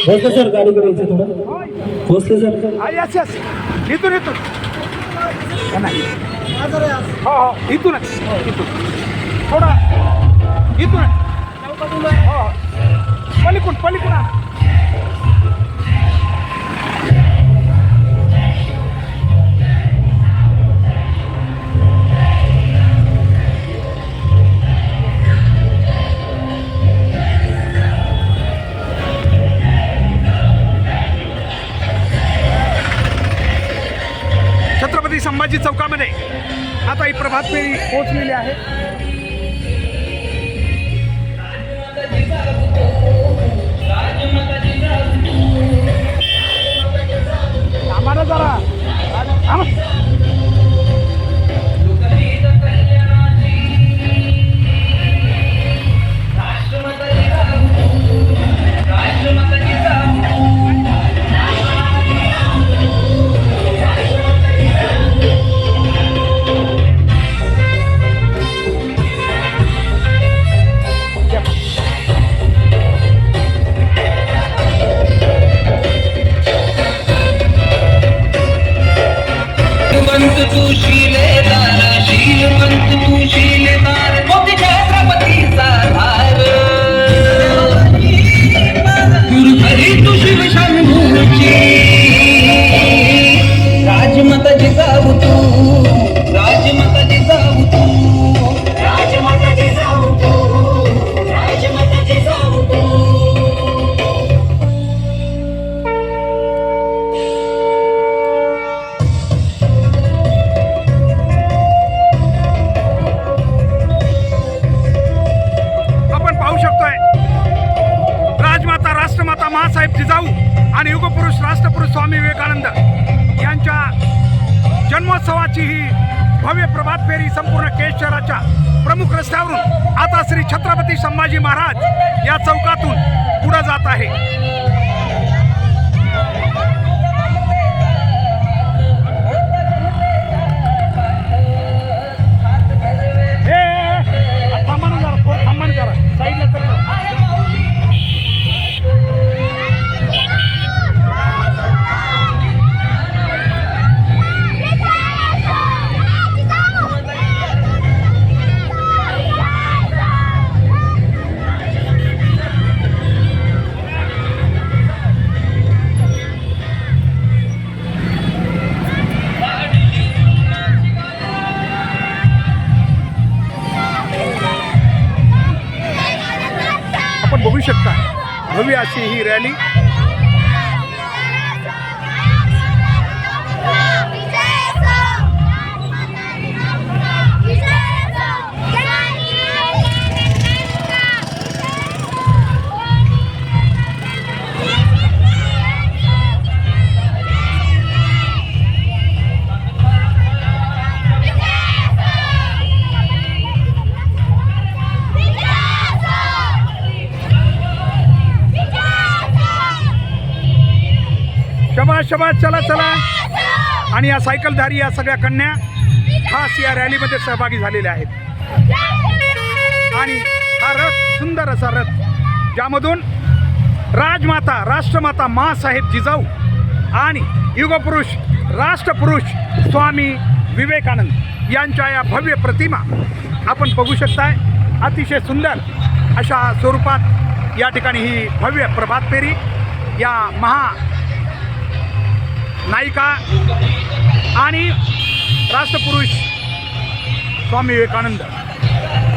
Bhosale sir गाडीकडे यायचं थोडं. Bhosale sir yes yes, इथून इथून का नाही? हो हो, इथूनच इथून थोडं इथून हो, पलीकडून पलीकडून आण. छत्रपती संभाजी चौकामध्ये आता ही प्रभात फेरी पोहोचलेली आहे. आम्हाला जरा श्रीमंत तू शिलेदार, श्रीमंत तू शिलेदार, मोठी छत्रपतीचा धार. गुरुहरी तू शिवशंभूची, राजमाता जिजाऊ तू, राजमाता जिजाऊ तू, राजमाता जिजाऊ तू, राजमाता जिजाऊ तू. राष्ट्रमाता महासाहेब जिजाऊ आणि युगपुरुष राष्ट्रपुरुष स्वामी विवेकानंद यांच्या जन्मोत्सवाची ही भव्य प्रभात फेरी संपूर्ण केश शहराच्या प्रमुख रस्त्यावरून आता श्री छत्रपती संभाजी महाराज या चौकातून पुढे जात आहे. आपण बघू शकता भव्य अशी ही रॅली शबाज शबाज, चला चला. आणि या सायकलधारी या सगळ्या कन्या खास या रॅलीमध्ये सहभागी झालेल्या आहेत. आणि हा रथ सुंदर असा रथ ज्यामधून राजमाता राष्ट्रमाता मासाहेब जिजाऊ आणि युगपुरुष राष्ट्रपुरुष स्वामी विवेकानंद यांच्या या भव्य प्रतिमा आपण बघू शकताय. अतिशय सुंदर अशा स्वरूपात या ठिकाणी ही भव्य प्रभात फेरी या महा नायिका आणि राष्ट्रपुरुष स्वामी विवेकानंद